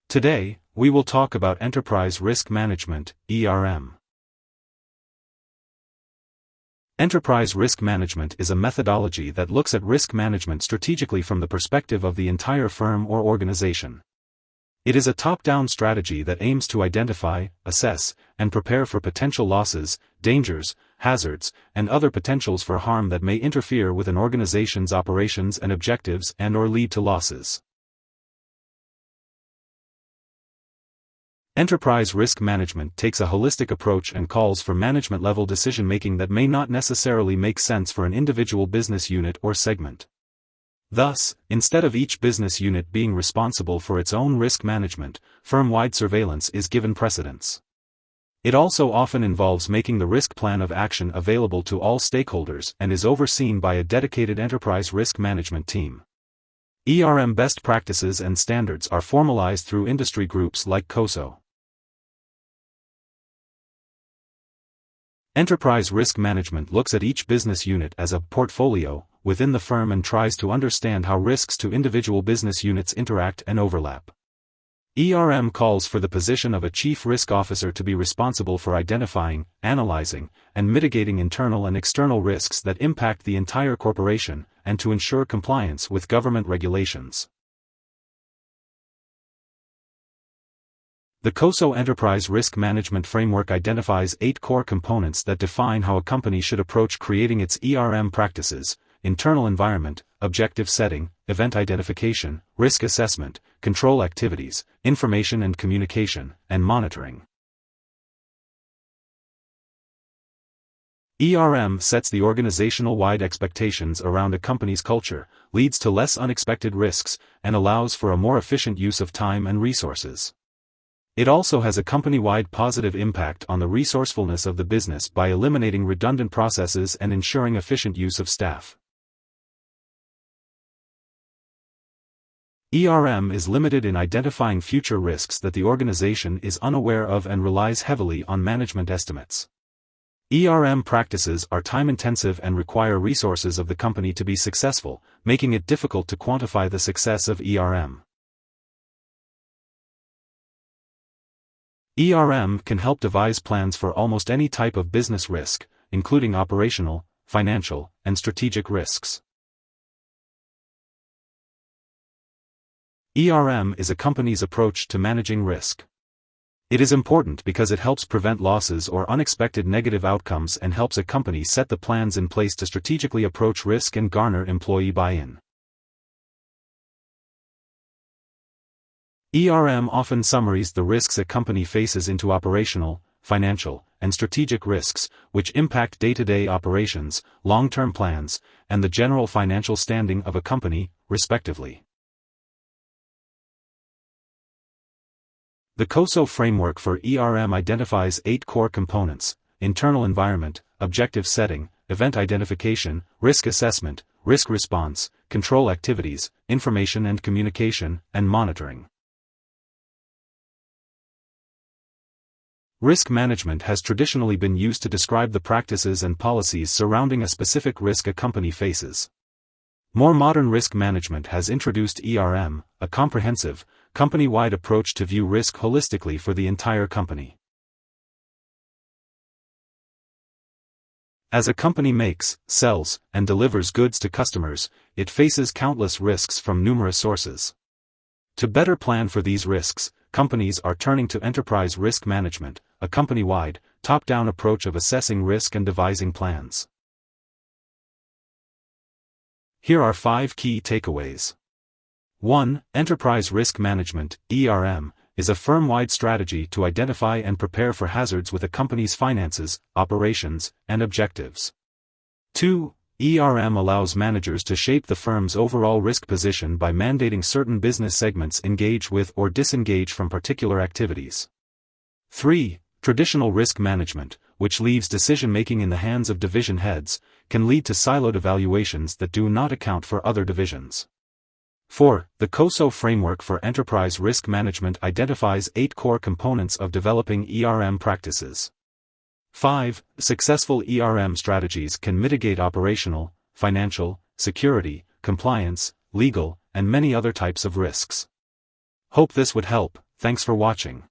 Today, we will talk about Enterprise Risk Management, ERM. Enterprise risk management is a methodology that looks at risk management strategically from the perspective of the entire firm or organization. It is a top-down strategy that aims to identify, assess, and prepare for potential losses, dangers, hazards, and other potentials for harm that may interfere with an organization's operations and objectives and/or lead to losses. Enterprise risk management takes a holistic approach and calls for management-level decision-making that may not necessarily make sense for an individual business unit or segment. Thus, instead of each business unit being responsible for its own risk management, firm-wide surveillance is given precedence. It also often involves making the risk plan of action available to all stakeholders and is overseen by a dedicated enterprise risk management team. ERM best practices and standards are formalized through industry groups like COSO. Enterprise risk management looks at each business unit as a portfolio within the firm and tries to understand how risks to individual business units interact and overlap. ERM calls for the position of a chief risk officer to be responsible for identifying, analyzing, and mitigating internal and external risks that impact the entire corporation, and to ensure compliance with government regulations. The COSO Enterprise Risk Management Framework identifies 8 core components that define how a company should approach creating its ERM practices: internal environment, objective setting, event identification, risk assessment, control activities, information and communication, and monitoring. ERM sets the organizational-wide expectations around a company's culture, leads to less unexpected risks, and allows for a more efficient use of time and resources. It also has a company-wide positive impact on the resourcefulness of the business by eliminating redundant processes and ensuring efficient use of staff. ERM is limited in identifying future risks that the organization is unaware of and relies heavily on management estimates. ERM practices are time-intensive and require resources of the company to be successful, making it difficult to quantify the success of ERM. ERM can help devise plans for almost any type of business risk, including operational, financial, and strategic risks. ERM is a company's approach to managing risk. It is important because it helps prevent losses or unexpected negative outcomes and helps a company set the plans in place to strategically approach risk and garner employee buy-in. ERM often summarizes the risks a company faces into operational, financial, and strategic risks, which impact day-to-day operations, long-term plans, and the general financial standing of a company, respectively. The COSO framework for ERM identifies 8 core components: internal environment, objective setting, event identification, risk assessment, risk response, control activities, information and communication, and monitoring. Risk management has traditionally been used to describe the practices and policies surrounding a specific risk a company faces. More modern risk management has introduced ERM, a comprehensive, company-wide approach to view risk holistically for the entire company. As a company makes, sells, and delivers goods to customers, it faces countless risks from numerous sources. To better plan for these risks, companies are turning to enterprise risk management, a company-wide, top-down approach of assessing risk and devising plans. Here are 5 key takeaways. 1. Enterprise risk management, ERM, is a firm-wide strategy to identify and prepare for hazards with a company's finances, operations, and objectives. 2. ERM allows managers to shape the firm's overall risk position by mandating certain business segments engage with or disengage from particular activities. 3. Traditional risk management, which leaves decision-making in the hands of division heads, can lead to siloed evaluations that do not account for other divisions. 4. The COSO framework for enterprise risk management identifies 8 core components of developing ERM practices. 5. Successful ERM strategies can mitigate operational, financial, security, compliance, legal, and many other types of risks. Hope this would help. Thanks for watching.